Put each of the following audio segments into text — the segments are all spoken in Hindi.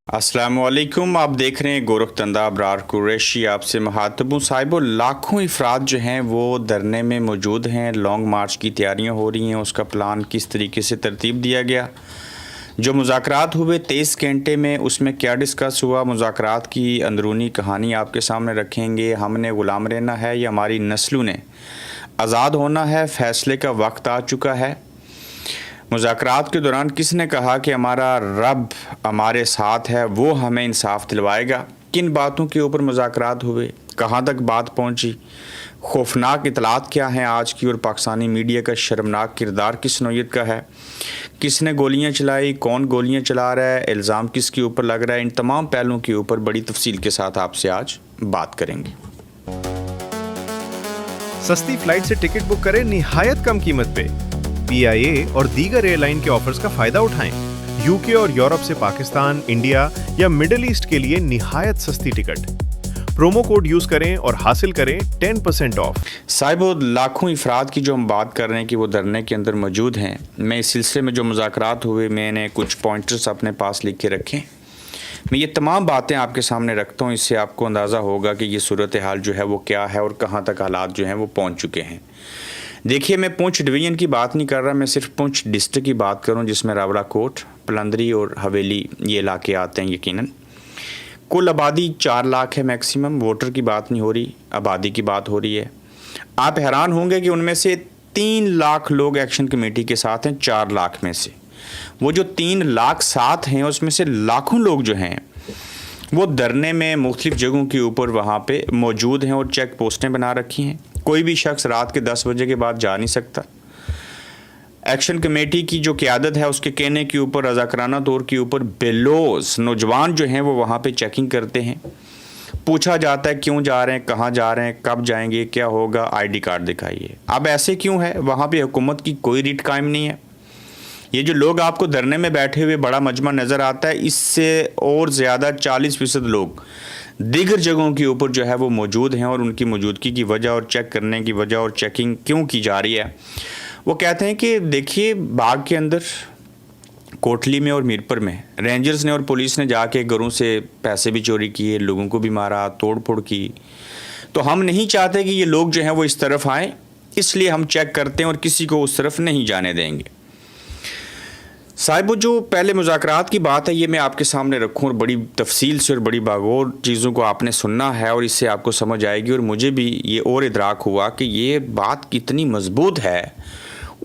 अस्सलामुअलैकुम। आप देख रहे हैं गोरखतंदा अबरार कुरैशी। आपसे मुखातब हूँ। साहिबो, लाखों अफराद जो हैं वो धरने में मौजूद हैं। लॉन्ग मार्च की तैयारियाँ हो रही हैं। उसका प्लान किस तरीके से तरतीब दिया गया, जो मुज़ाकरात हुए 23 घंटे में, उसमें क्या डिस्कस हुआ, मुज़ाकरात की अंदरूनी कहानी आपके सामने रखेंगे। हमने ग़ुलाम रहना है या हमारी नस्लों ने आज़ाद होना है, फ़ैसले का वक्त आ चुका है। मुज़ाकरात के दौरान किसने कहा कि हमारा रब हमारे साथ है, वो हमें इंसाफ दिलवाएगा। किन बातों के ऊपर मुज़ाकरात हुए, कहाँ तक बात पहुँची, खौफनाक इतलात क्या हैं आज की, और पाकिस्तानी मीडिया का शर्मनाक किरदार किस नौयत का है, किसने गोलियां चलाई, कौन गोलियां चला रहा है, इल्ज़ाम किसके ऊपर लग रहा है। इन तमाम पहलुओं के ऊपर बड़ी तफसील के साथ आपसे आज बात करेंगे। सस्ती फ्लाइट से टिकट बुक करें निहायत कम कीमत पे। पीआईए और दीगर एयरलाइन के ऑफर्स का फायदा उठाएं। यूके और यूरोप से पाकिस्तान, इंडिया या मिडिल ईस्ट के लिए निहायत सस्ती टिकट। प्रोमो कोड यूज करें और हासिल करें 10% ऑफ। साहिबो, लाखों अफराद की जो हम बात कर रहे हैं कि वो धरने के अंदर मौजूद हैं। मैं इस सिलसिले में जो मुज़ाकरात हुए, मैंने कुछ पॉइंटर्स अपने पास लिख के रखे। मैं ये तमाम बातें आपके सामने रखता हूँ, इससे आपको अंदाज़ा होगा कि ये सूरत हाल जो है वो क्या है और कहाँ तक हालात जो हैं वो पहुँच चुके हैं। देखिए, मैं पुंछ डिवीज़न की बात नहीं कर रहा, मैं सिर्फ पुंछ डिस्ट्रिक्ट की बात करूं, जिसमें रावलाकोट, पलंदरी और हवेली ये इलाके आते हैं। यकीनन कुल आबादी 4 लाख है मैक्सिमम। वोटर की बात नहीं हो रही, आबादी की बात हो रही है। आप हैरान होंगे कि उनमें से 3 लाख लोग एक्शन कमेटी के साथ हैं। 4 लाख में से वो जो 3 लाख साथ हैं, उसमें से लाखों लोग जो हैं वो धरने में मुख्तलिफ़ जगहों के ऊपर वहाँ पे मौजूद हैं और चेक पोस्टें बना रखी हैं। कोई भी शख्स रात के 10 बजे के बाद जा नहीं सकता। एक्शन कमेटी की जो क़यादत है, उसके कहने के ऊपर, रज़ाकाराना तौर के ऊपर बेलोस नौजवान जो हैं वो वहाँ पे चेकिंग करते हैं। पूछा जाता है क्यों जा रहे हैं, कहाँ जा रहे हैं, कब जाएंगे, क्या होगा, आईडी कार्ड दिखाइए। अब ऐसे क्यों है? वहाँ पे हुकूमत की कोई रीट कायम नहीं है। ये जो लोग आपको धरने में बैठे हुए बड़ा मजमा नज़र आता है, इससे और ज़्यादा 40% लोग दीगर जगहों के ऊपर जो है वो मौजूद हैं। और उनकी मौजूदगी की वजह और चेक करने की वजह और चेकिंग क्यों की जा रही है, वो कहते हैं कि देखिए, बाग के अंदर कोटली में और मीरपुर में रेंजर्स ने और पुलिस ने जाके घरों से पैसे भी चोरी किए, लोगों को भी मारा, तोड़ फोड़ की। तो हम नहीं चाहते कि ये लोग जो हैं वो इस तरफ आएँ, इसलिए हम चेक करते हैं और किसी को उस तरफ नहीं जाने देंगे। साहिबो, जो पहले मुज़ाकरात की बात है, ये मैं आपके सामने रखूं और बड़ी तफसील से और बड़ी बागौर चीज़ों को आपने सुनना है और इससे आपको समझ आएगी। और मुझे भी ये और इदराक हुआ कि ये बात कितनी मजबूत है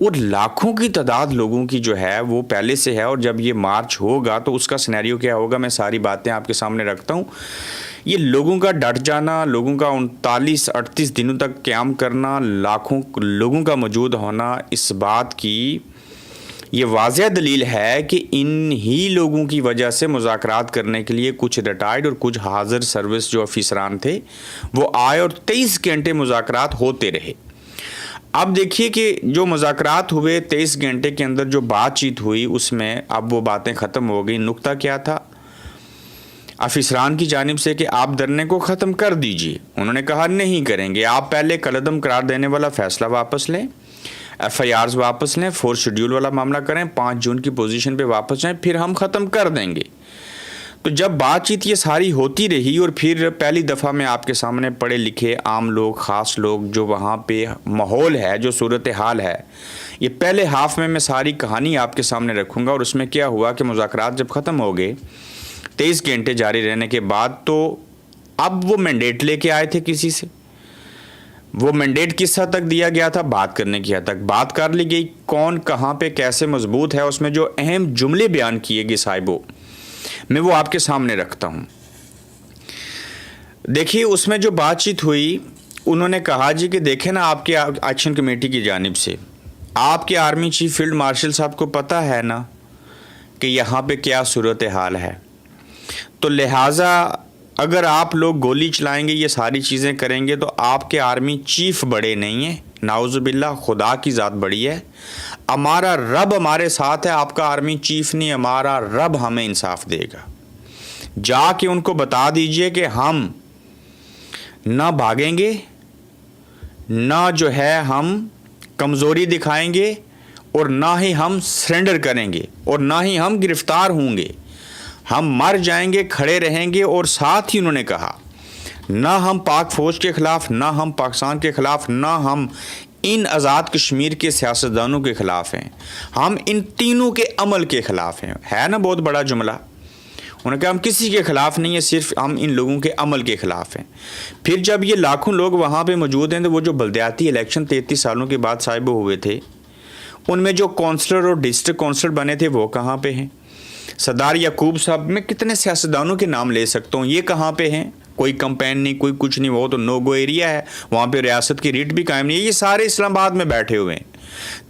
और लाखों की तादाद लोगों की जो है वो पहले से है। और जब ये मार्च होगा तो उसका सिनेरियो क्या होगा, मैं सारी बातें आपके सामने रखता हूँ। ये लोगों का डट जाना, लोगों का 39-38 दिनों तक क़याम करना, लाखों लोगों का मौजूद होना, इस बात की ये वाज़ह दलील है कि इन ही लोगों की वजह से मुज़ाकरात करने के लिए कुछ रिटायर्ड और कुछ हाज़िर सर्विस जो अफसरान थे वो आए और 23 घंटे मुज़ाकरात होते रहे। अब देखिए कि जो मुज़ाकरात हुए 23 घंटे के अंदर जो बातचीत हुई, उसमें अब वो बातें ख़त्म हो गई। नुक्ता क्या था अफसरान की जानिब से कि आप धरने को ख़त्म कर दीजिए। उन्होंने कहा नहीं करेंगे, आप पहले कलअदम करार देने वाला फ़ैसला वापस लें, FIRs वापस लें, 4 शेड्यूल वाला मामला करें, 5 जून की पोजीशन पे वापस जाएं, फिर हम ख़त्म कर देंगे। तो जब बातचीत ये सारी होती रही और फिर पहली दफ़ा मैं आपके सामने पढ़े लिखे आम लोग, ख़ास लोग, जो वहाँ पे माहौल है, जो सूरत हाल है, ये पहले हाफ में मैं सारी कहानी आपके सामने रखूँगा। और उसमें क्या हुआ कि मुज़ाकरात जब ख़त्म हो गए 23 घंटे जारी रहने के बाद, तो अब वो मैंडेट लेके आए थे किसी से। वो मैंडेट किस हद तक दिया गया था, बात करने की हद तक बात कर ली गई। कौन कहाँ पे कैसे मजबूत है, उसमें जो अहम जुमले बयान किए गए साहिबो, मैं वो आपके सामने रखता हूँ। देखिए, उसमें जो बातचीत हुई, उन्होंने कहा जी कि देखें ना, आपके एक्शन कमेटी की जानिब से आपके आर्मी चीफ फील्ड मार्शल साहब को पता है ना कि यहाँ पे क्या सूरत हाल है। तो लिहाजा अगर आप लोग गोली चलाएंगे, ये सारी चीज़ें करेंगे, तो आपके आर्मी चीफ बड़े नहीं हैं, नाउज़ुबिल्लाह, खुदा की ज़ात बड़ी है। हमारा रब हमारे साथ है, आपका आर्मी चीफ नहीं, हमारा रब हमें इंसाफ देगा। जाके उनको बता दीजिए कि हम ना भागेंगे, ना जो है हम कमज़ोरी दिखाएंगे, और ना ही हम सरेंडर करेंगे, और ना ही हम गिरफ़्तार होंगे। हम मर जाएंगे, खड़े रहेंगे। और साथ ही उन्होंने कहा ना हम पाक फ़ौज के ख़िलाफ़, ना हम पाकिस्तान के ख़िलाफ़, ना हम इन आज़ाद कश्मीर के सियासतदानों के ख़िलाफ़ हैं, हम इन तीनों के अमल के ख़िलाफ़ हैं। है ना बहुत बड़ा जुमला। उन्होंने कहा हम किसी के ख़िलाफ़ नहीं है, सिर्फ हम इन लोगों के अमल के ख़िलाफ़ हैं। फिर जब ये लाखों लोग वहाँ पे मौजूद हैं, तो वो जो बल्दियाती इलेक्शन 33 सालों के बाद साहिब हुए थे, उनमें जो काउंसलर और डिस्ट्रिक्ट काउंसलर बने थे वो कहाँ पे हैं? सरदार याकूब साहब, मैं कितने सियासतदानों के नाम ले सकता हूँ, ये कहाँ पे हैं? कोई कंपेन नहीं, कोई कुछ नहीं, वो तो नो गो एरिया है, वहाँ पे रियासत की रीट भी कायम नहीं है। ये सारे इस्लामाबाद में बैठे हुए हैं,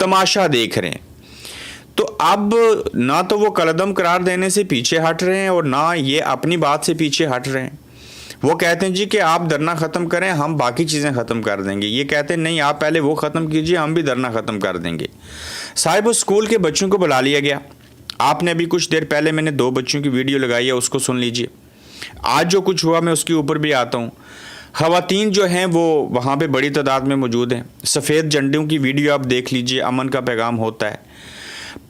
तमाशा देख रहे हैं। तो अब ना तो वो कलदम करार देने से पीछे हट रहे हैं और ना ये अपनी बात से पीछे हट रहे हैं। वो कहते हैं जी कि आप धरना ख़त्म करें, हम बाकी चीज़ें ख़त्म कर देंगे। ये कहते हैं नहीं, आप पहले वो ख़त्म कीजिए, हम भी धरना ख़त्म कर देंगे। साहिब उस स्कूल के बच्चों को बुला लिया गया। आपने अभी कुछ देर पहले मैंने 2 बच्चों की वीडियो लगाई है, उसको सुन लीजिए। आज जो कुछ हुआ मैं उसके ऊपर भी आता हूँ। ख़वातीन जो हैं वो वहाँ पे बड़ी तादाद में मौजूद हैं। सफ़ेद झंडों की वीडियो आप देख लीजिए, अमन का पैगाम होता है।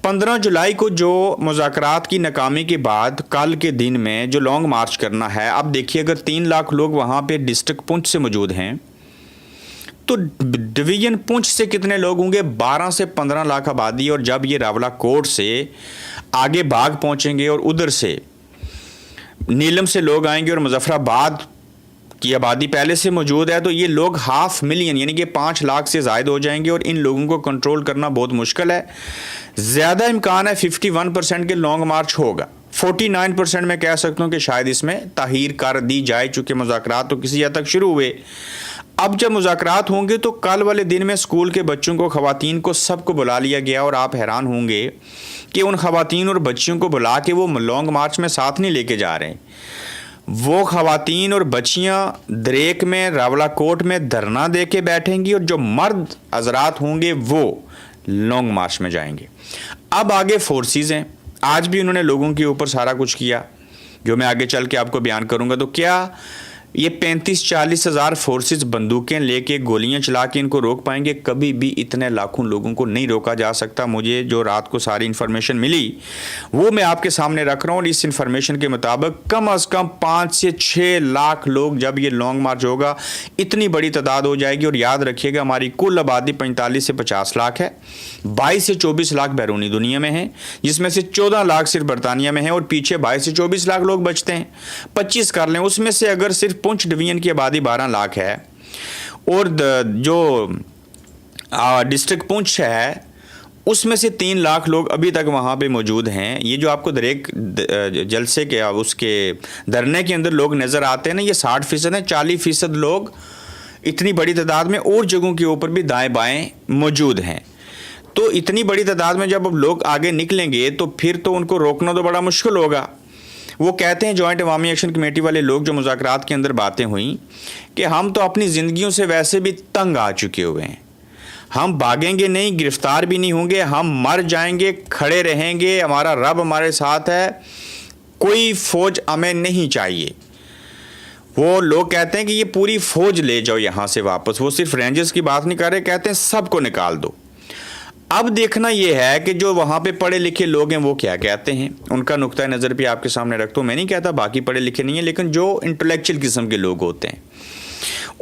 15 जुलाई को जो मुज़ाकरात की नाकामी के बाद कल के दिन में जो लॉन्ग मार्च करना है, अब देखिए अगर 3 लाख लोग वहाँ पे डिस्ट्रिक्ट पुंछ से मौजूद हैं, तो डिवीज़न पुंछ से कितने लोग होंगे? 12 से 15 लाख आबादी। और जब ये रावलाकोट से आगे बाग पहुँचेंगे और उधर से नीलम से लोग आएंगे और मुजफ्फराबाद की आबादी पहले से मौजूद है, तो ये लोग 500,000 यानी कि 5 लाख से ज़ायद हो जाएंगे और इन लोगों को कंट्रोल करना बहुत मुश्किल है। ज़्यादा इम्कान है 51% के लॉन्ग मार्च होगा। 49% मैं कह सकता हूँ कि शायद इसमें ताहीर कर दी जाए, चूँकि मुज़ाकरात तो किसी हद तक शुरू हुए। अब जब मुज़ाकरात होंगे तो कल वाले दिन में स्कूल के बच्चों को, ख़वातीन को, सबको बुला लिया गया। और आप हैरान होंगे कि उन ख़वातीन और बच्चियों को बुला के वो लॉन्ग मार्च में साथ नहीं लेके जा रहे हैं। वो ख़वातीन और बच्चियाँ दरेक में, रावलाकोट में धरना दे के बैठेंगी और जो मर्द हजरात होंगे वो लॉन्ग मार्च में जाएंगे। अब आगे फोर्सेस हैं, आज भी उन्होंने लोगों के ऊपर सारा कुछ किया, जो मैं आगे चल के आपको बयान करूँगा। तो क्या ये 35-40 हज़ार फोर्सेस बंदूकें लेके, गोलियां चला के इनको रोक पाएंगे? कभी भी इतने लाखों लोगों को नहीं रोका जा सकता। मुझे जो रात को सारी इन्फॉर्मेशन मिली वो मैं आपके सामने रख रहा हूँ। और इस इन्फॉर्मेशन के मुताबिक कम से कम 5 से 6 लाख लोग, जब ये लॉन्ग मार्च होगा, इतनी बड़ी तादाद हो जाएगी। और याद रखिएगा हमारी कुल आबादी 45 से 50 लाख है। 22 से 24 लाख बैरूनी दुनिया में हैं, जिसमें से 14 लाख सिर्फ बरतानिया में हैं और पीछे 22 से 24 लाख लोग बचते हैं। 25 कर लें, उसमें से अगर सिर्फ पुंछ डिवीजन की आबादी 12 लाख है और जो डिस्ट्रिक्ट पुंछ है उसमें से 3 लाख लोग अभी तक वहाँ पे मौजूद हैं। ये जो आपको दरेक जलसे के उसके धरने के अंदर लोग नज़र आते हैं ना, ये 60% हैं। 40% लोग इतनी बड़ी तादाद में और जगहों के ऊपर भी दाएं बाएं मौजूद हैं। तो इतनी बड़ी तादाद में जब अब लोग आगे निकलेंगे तो फिर तो उनको रोकना तो बड़ा मुश्किल होगा। वो कहते हैं जॉइंट अवामी एक्शन कमेटी वाले लोग, जो मुज़ाकरात के अंदर बातें हुई, कि हम तो अपनी ज़िंदगियों से वैसे भी तंग आ चुके हुए हैं, हम भागेंगे नहीं, गिरफ्तार भी नहीं होंगे, हम मर जाएंगे, खड़े रहेंगे, हमारा रब हमारे साथ है, कोई फ़ौज हमें नहीं चाहिए। वो लोग कहते हैं कि ये पूरी फ़ौज ले जाओ यहाँ से वापस। वो सिर्फ रेंजर्स की बात नहीं कर रहे, कहते हैं सबको निकाल दो। अब देखना यह है कि जो वहाँ पे पढ़े लिखे लोग हैं वो क्या कहते हैं, उनका नुक्ता नज़र भी आपके सामने रखता हूँ। मैं नहीं कहता बाकी पढ़े लिखे नहीं है, लेकिन जो इंटेलेक्चुअल किस्म के लोग होते हैं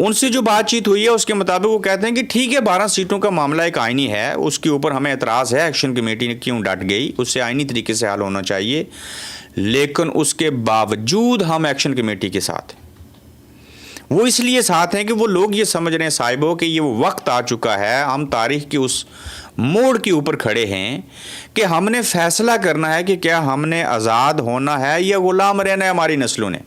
उनसे जो बातचीत हुई है उसके मुताबिक वो कहते हैं कि ठीक है, 12 सीटों का मामला एक आइनी है, उसके ऊपर हमें एतराज़ है, एक्शन कमेटी क्यों डट गई, उससे आइनी तरीके से हल होना चाहिए, लेकिन उसके बावजूद हम एक्शन कमेटी के साथ हैं। वो इसलिए साथ हैं कि वो लोग ये समझ रहे हैं साहिबों कि ये वो वक्त आ चुका है, हम तारीख की उस मोड़ के ऊपर खड़े हैं कि हमने फैसला करना है कि क्या हमने आज़ाद होना है या ग़ुलाम रहना है हमारी नस्लों ने।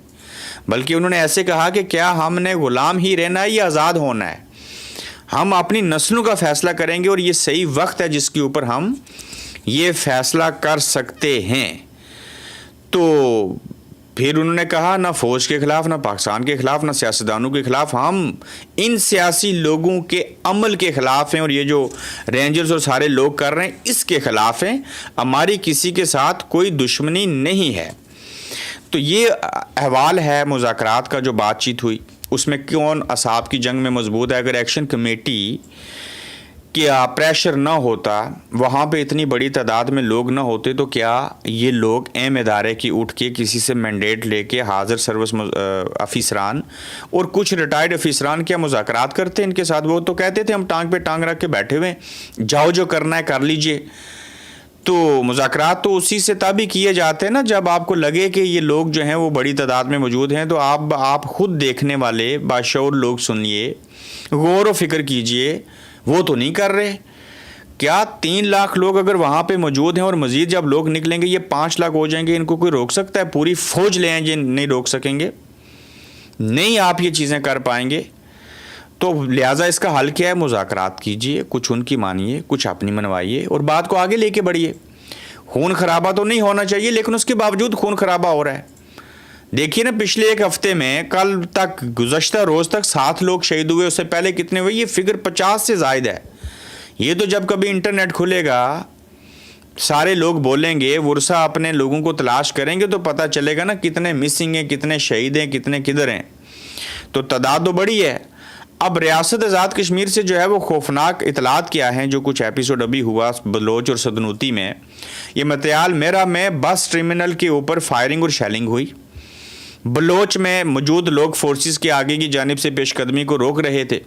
बल्कि उन्होंने ऐसे कहा कि क्या हमने ग़ुलाम ही रहना है या आज़ाद होना है। हम अपनी नस्लों का फ़ैसला करेंगे और ये सही वक्त है जिसके ऊपर हम ये फ़ैसला कर सकते हैं। तो फिर उन्होंने कहा ना फ़ौज के ख़िलाफ़, ना पाकिस्तान के ख़िलाफ़, ना सियासतदानों के ख़िलाफ़, हम इन सियासी लोगों के अमल के ख़िलाफ़ हैं और ये जो रेंजर्स और सारे लोग कर रहे हैं इसके ख़िलाफ़ हैं। हमारी किसी के साथ कोई दुश्मनी नहीं है। तो ये अहवाल है मुज़ाकरात का जो बातचीत हुई, उसमें कौन असाब की जंग में मजबूत है। अगर एक्शन कमेटी क्या प्रेशर ना होता, वहाँ पे इतनी बड़ी तादाद में लोग ना होते, तो क्या ये लोग अहम इदारे की उठ के किसी से मैंडेट लेके हाजिर सर्विस अफिसरान और कुछ रिटायर्ड अफिसरान क्या मुज़ाकरात करते इनके साथ? वो तो कहते थे हम टांग पे टांग रख के बैठे हुए, जाओ जो करना है कर लीजिए। तो मुज़ाकरात तो उसी से तभी किए जाते हैं ना जब आपको लगे कि ये लोग जो हैं वो बड़ी तादाद में मौजूद हैं। तो आप खुद देखने वाले बाशऊर लोग सुनिए, गौर व फिक्र कीजिए, वो तो नहीं कर रहे। क्या 3 लाख लोग अगर वहाँ पे मौजूद हैं और मज़ीद जब लोग निकलेंगे ये 5 लाख हो जाएंगे, इनको कोई रोक सकता है? पूरी फ़ौज ले आएंगे, नहीं रोक सकेंगे, नहीं आप ये चीज़ें कर पाएंगे। तो लिहाजा इसका हल क्या है? मुज़ाकरात कीजिए, कुछ उनकी मानिए, कुछ अपनी मनवाइए और बात को आगे लेके बढ़िए। खून खराबा तो नहीं होना चाहिए, लेकिन उसके बावजूद खून खराबा हो रहा है। देखिए ना, पिछले एक हफ्ते में कल तक गुज़श्ता रोज़ तक 7 लोग शहीद हुए, उससे पहले कितने हुए? ये फिगर 50 से ज़ायद है। ये तो जब कभी इंटरनेट खुलेगा सारे लोग बोलेंगे, वर्षा अपने लोगों को तलाश करेंगे तो पता चलेगा ना कितने मिसिंग हैं, कितने शहीद हैं, कितने किधर हैं। तो तादाद तो बड़ी है। अब रियासत आज़ाद कश्मीर से जो है वो खौफनाक इतलात क्या हैं, जो कुछ एपिसोड अभी हुआ बलोच और सदनूती में। ये मतियाल मेरा में बस टर्मिनल के ऊपर फायरिंग और शेलिंग हुई। बलोच में मौजूद लोग फोर्सेस के आगे की जानिब से पेशकदमी को रोक रहे थे।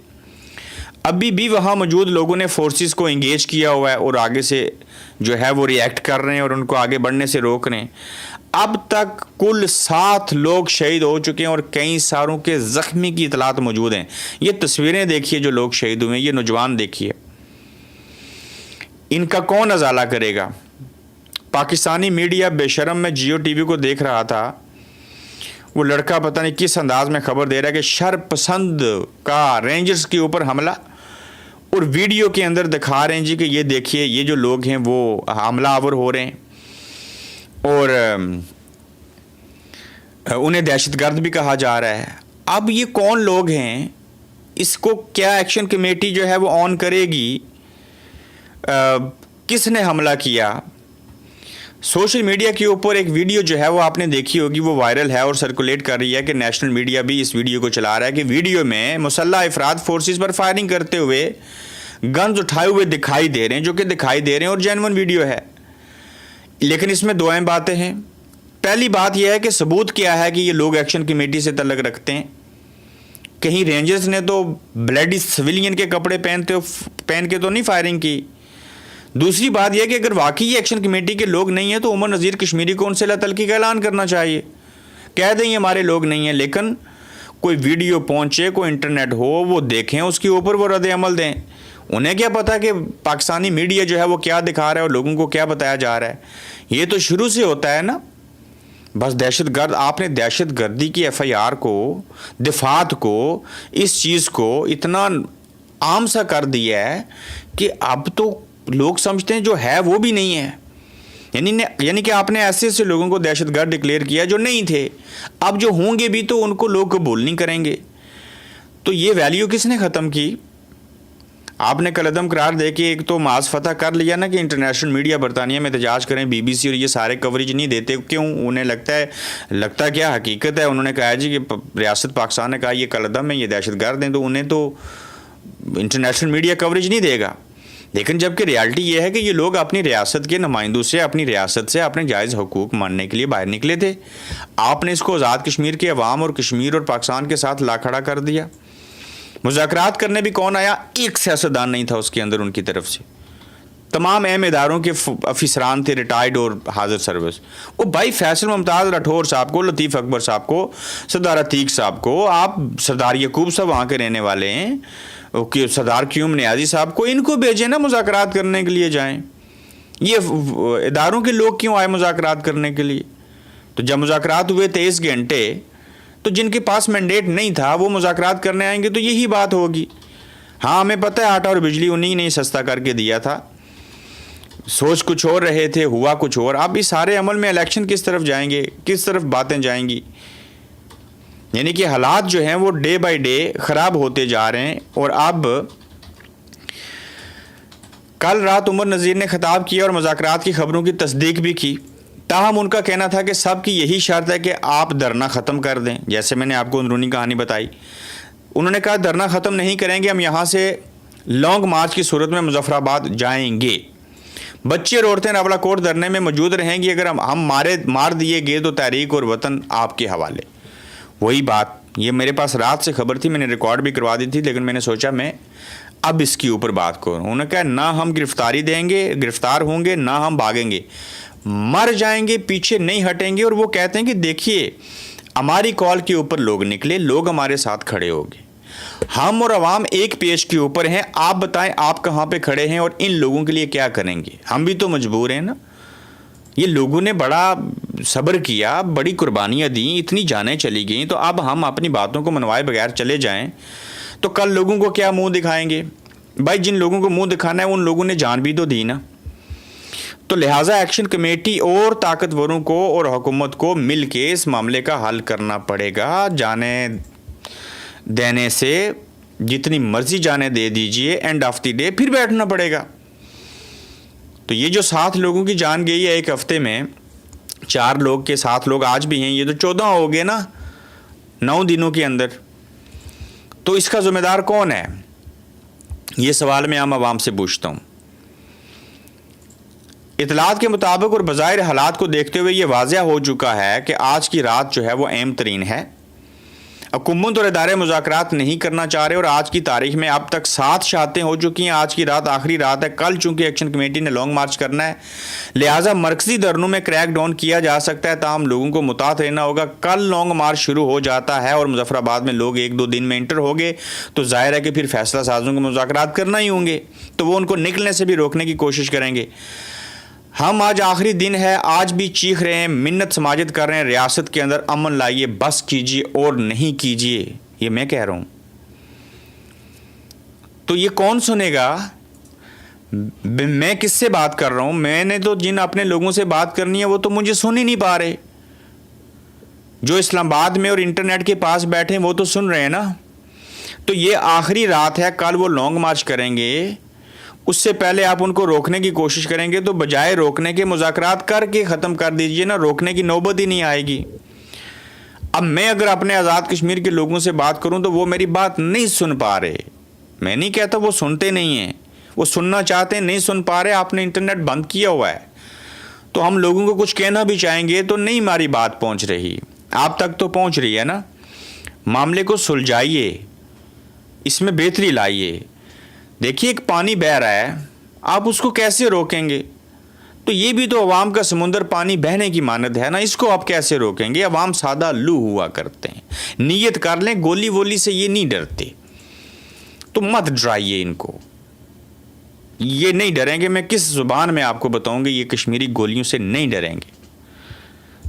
अभी भी वहाँ मौजूद लोगों ने फोर्सेस को इंगेज किया हुआ है और आगे से जो है वो रिएक्ट कर रहे हैं और उनको आगे बढ़ने से रोक रहे हैं। अब तक कुल 7 लोग शहीद हो चुके हैं और कई सारों के ज़ख्मी की इतलात मौजूद हैं। ये तस्वीरें देखिए जो लोग शहीद हुए हैं, ये नौजवान देखिए, इनका कौन अजाला करेगा? पाकिस्तानी मीडिया बेशरम में जियो टीवी को देख रहा था, वो लड़का पता नहीं किस अंदाज में खबर दे रहा है कि शरपसंद का रेंजर्स के ऊपर हमला, और वीडियो के अंदर दिखा रहे हैं जी कि ये देखिए ये जो लोग हैं वो हमलावर हो रहे हैं और उन्हें दहशतगर्द भी कहा जा रहा है। अब ये कौन लोग हैं? इसको क्या एक्शन कमेटी जो है वो ऑन करेगी? किसने हमला किया? सोशल मीडिया के ऊपर एक वीडियो जो है वो आपने देखी होगी, वो वायरल है और सर्कुलेट कर रही है कि नेशनल मीडिया भी इस वीडियो को चला रहा है कि वीडियो में मुसल्लह अफराद फोर्सेस पर फायरिंग करते हुए गन्स उठाए हुए दिखाई दे रहे हैं, जो कि दिखाई दे रहे हैं और जेन्युइन वीडियो है। लेकिन इसमें 2 अहम बातें हैं। पहली बात यह है कि सबूत क्या है कि ये लोग एक्शन कमेटी से तल्लुक़ रखते हैं। कहीं रेंजर्स ने तो ब्लडी सिविलियन के कपड़े पहन के तो नहीं फायरिंग की। दूसरी बात यह कि अगर वाकई ये एक्शन कमेटी के लोग नहीं हैं तो उमर नज़ीर कश्मीरी को उनसे तलखी का ऐलान करना चाहिए, कह दें ये हमारे लोग नहीं हैं। लेकिन कोई वीडियो पहुंचे, कोई इंटरनेट हो, वो देखें, उसके ऊपर वो रद्द अमल दें। उन्हें क्या पता कि पाकिस्तानी मीडिया जो है वो क्या दिखा रहा है और लोगों को क्या बताया जा रहा है। ये तो शुरू से होता है ना, बस दहशतगर्द। आपने दहशतगर्दी की FIR को, दिफात को, इस चीज़ को इतना आम सा कर दिया है कि अब तो लोग समझते हैं जो है वो भी नहीं है। यानी कि आपने ऐसे ऐसे लोगों को दहशतगर्द डिक्लेयर किया जो नहीं थे, अब जो होंगे भी तो उनको लोग कबूल नहीं करेंगे। तो ये वैल्यू किसने ख़त्म की? आपने कलदम करार दे के एक तो मास फतह कर लिया ना कि इंटरनेशनल मीडिया बरतानिया में एहतजाज करें, BBC और ये सारे कवरेज नहीं देते। क्यों? उन्हें लगता क्या हकीकत है? उन्होंने कहा जी कि रियासत पाकिस्तान ने कहा ये कलदम है, ये दहशतगर्द हैं, तो उन्हें तो इंटरनेशनल मीडिया कवरेज नहीं देगा। लेकिन जबकि रियलिटी ये है कि ये लोग अपनी रियासत के नुमाइंदों से, अपनी रियासत से अपने जायज़ हकूक़ मानने के लिए बाहर निकले थे। आपने इसको आज़ाद कश्मीर के अवाम और कश्मीर और पाकिस्तान के साथ ला खड़ा कर दिया। मुज़ाकरात करने भी कौन आया? एक सियासतदान नहीं था उसके अंदर उनकी तरफ से। तमाम अहम इदारों के अफिसरान थे, रिटायर्ड और हाजिर सर्विस। वो भाई फैसल मुमताज़ राठौर साहब को, लतीफ़ अकबर साहब को, सरदार अतीक साहब को, आप सरदार यकूब साहब वहाँ के रहने वाले हैं, ओके, सरदार क्यूम नियाजी साहब को, इनको भेजें ना मुज़ाकरात करने के लिए जाएं। ये इदारों के लोग क्यों आए मुज़ाकरात करने के लिए? तो जब मुज़ाकरात हुए 23 घंटे, तो जिनके पास मैंडेट नहीं था वो मुज़ाकरात करने आएंगे तो यही बात होगी। हाँ, हमें पता है आटा और बिजली उन्हीं ने सस्ता करके दिया था, सोच कुछ और रहे थे, हुआ कुछ और। अब इस सारे अमल में इलेक्शन किस तरफ जाएंगे, किस तरफ बातें जाएंगी? यानी कि हालात जो हैं वो डे बाय डे ख़राब होते जा रहे हैं। और अब कल रात उमर नज़ीर ने खिताब किया और मुज़ाकरात की खबरों की तस्दीक भी की। ताहम उनका कहना था कि सब की यही शर्त है कि आप धरना ख़त्म कर दें। जैसे मैंने आपको अंदरूनी कहानी बताई, उन्होंने कहा धरना ख़त्म नहीं करेंगे, हम यहाँ से लॉन्ग मार्च की सूरत में मुजफ्फराबाद जाएंगे। बच्चे और औरतें रावलाकोट धरने में मौजूद रहेंगी। अगर हम मार दिए गए तो तहरीक और वतन आपके हवाले। वही बात, ये मेरे पास रात से खबर थी, मैंने रिकॉर्ड भी करवा दी थी, लेकिन मैंने सोचा मैं अब इसके ऊपर बात करूँ। उन्होंने कहा ना हम गिरफ्तार होंगे, ना हम भागेंगे, मर जाएंगे, पीछे नहीं हटेंगे। और वो कहते हैं कि देखिए हमारी कॉल के ऊपर लोग निकले, लोग हमारे साथ खड़े हो गए, हम और अवाम एक पेज के ऊपर हैं, आप बताएं आप कहाँ पे खड़े हैं और इन लोगों के लिए क्या करेंगे। हम भी तो मजबूर हैं ना। ये लोगों ने बड़ा सब्र किया, बड़ी कुर्बानियाँ दी, इतनी जानें चली गई, तो अब हम अपनी बातों को मनवाए बगैर चले जाएं तो कल लोगों को क्या मुंह दिखाएंगे। भाई जिन लोगों को मुंह दिखाना है उन लोगों ने जान भी तो दी ना। तो लिहाजा एक्शन कमेटी और ताकतवरों को और हुकूमत को मिल के इस मामले का हल करना पड़ेगा। जाने देने से जितनी मर्जी जाने दे दीजिए, एंड ऑफ द डे फिर बैठना पड़ेगा। तो ये जो 7 लोगों की जान गई है एक हफ्ते में, 4 लोग के 7 लोग आज भी हैं, ये तो 14 हो गए ना 9 दिनों के अंदर। तो इसका जिम्मेदार कौन है, ये सवाल मैं आम आवाम से पूछता हूँ। इतलात के मुताबिक और बज़ाहिर हालात को देखते हुए ये वाज़िया हो चुका है कि आज की रात जो है वो अहम तरीन है। हुकूमत और इदारे मुज़ाकरात नहीं करना चाह रहे और आज की तारीख में अब तक 7 शहादतें हो चुकी हैं। आज की रात आखिरी रात है। कल चूंकि एक्शन कमेटी ने लॉन्ग मार्च करना है, लिहाजा मरकजी धरनों में क्रैक डाउन किया जा सकता है, ताहम लोगों को मुतात रहना होगा। कल लॉन्ग मार्च शुरू हो जाता है और मुजफ्फराबाद में लोग 1-2 दिन में इंटर हो गए तो जाहिर है कि फिर फैसला साजों को मुज़ाकरात करना ही होंगे, तो वो उनको निकलने से भी रोकने की कोशिश करेंगे। हम आज आखिरी दिन है, आज भी चीख रहे हैं, मिन्नत समाजत कर रहे हैं, रियासत के अंदर अमन लाइए, बस कीजिए और नहीं कीजिए, ये मैं कह रहा हूं। तो ये कौन सुनेगा? मैं किससे बात कर रहा हूं? मैंने तो जिन अपने लोगों से बात करनी है वो तो मुझे सुन ही नहीं पा रहे। जो इस्लामाबाद में और इंटरनेट के पास बैठे हैं वो तो सुन रहे हैं ना। तो ये आखिरी रात है, कल वो लॉन्ग मार्च करेंगे, उससे पहले आप उनको रोकने की कोशिश करेंगे तो बजाय रोकने के मुज़ाकरात करके ख़त्म कर दीजिए ना, रोकने की नौबत ही नहीं आएगी। अब मैं अगर अपने आज़ाद कश्मीर के लोगों से बात करूं तो वो मेरी बात नहीं सुन पा रहे। मैं नहीं कहता वो सुनते नहीं हैं, वो सुनना चाहते हैं, नहीं सुन पा रहे। आपने इंटरनेट बंद किया हुआ है, तो हम लोगों को कुछ कहना भी चाहेंगे तो नहीं हमारी बात पहुँच रही। आप तक तो पहुँच रही है ना। मामले को सुलझाइए, इसमें बेहतरी लाइए। देखिए एक पानी बह रहा है, आप उसको कैसे रोकेंगे? तो ये भी तो अवाम का समुंदर पानी बहने की मानद है ना, इसको आप कैसे रोकेंगे? अवाम सादा लू हुआ करते हैं, नीयत कर लें, गोली वोली से ये नहीं डरते। तो मत डराइए इनको, ये नहीं डरेंगे। मैं किस जुबान में आपको बताऊंगी, ये कश्मीरी गोलियों से नहीं डरेंगे।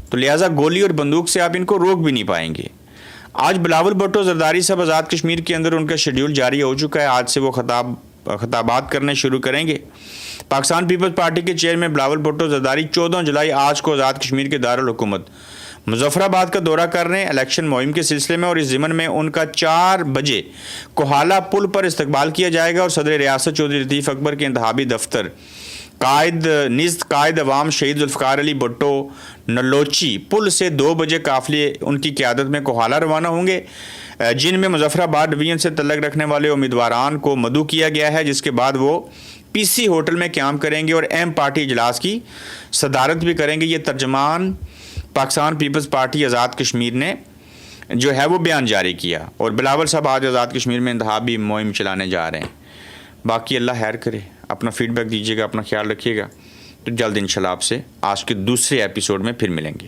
तो लिहाजा गोली और बंदूक से आप इनको रोक भी नहीं पाएंगे। आज बिलावल भुट्टो जरदारी साहब आज़ाद कश्मीर के अंदर उनका शेड्यूल जारी हो चुका है। आज से वो खिताबात करने शुरू करेंगे। पाकिस्तान पीपल्स पार्टी के चेयरमैन बिलावल भुट्टो जरदारी 14 जुलाई आज को आज़ाद कश्मीर के दारुल हुकूमत मुजफ्फराबाद का दौरा कर रहे हैं इलेक्शन मुहिम के सिलसिले में, और इस ज़िमन में उनका 4 बजे कोहाला पुल पर इस्तकबाल किया जाएगा और सदर रियासत चौधरी लतीफ़ अकबर के इंतहाबी दफ्तर कायद अवाम शहीद जुल्फ़िकार अली भुट्टो नलोची पुल से 2 बजे काफ़िले उनकी क़यादत में कोहाला रवाना होंगे, जिनमें मुजफ्फराबाद डिवीज़न से तल्लक रखने वाले उम्मीदवारान को मदऊ किया गया है, जिसके बाद वो पीसी होटल में क़याम करेंगे और अहम पार्टी इजलास की सदारत भी करेंगे। ये तर्जमान पाकिस्तान पीपल्स पार्टी आज़ाद कश्मीर ने जो है वो बयान जारी किया। और बिलावल साहब आज आज़ाद कश्मीर में इंतहाबी मुहिम चलाने जा रहे हैं। बाकी अल्लाह खैर करे। अपना फीडबैक दीजिएगा, अपना ख्याल रखिएगा। तो जल्द इंशाल्लाह आपसे आज के दूसरे एपिसोड में फिर मिलेंगे।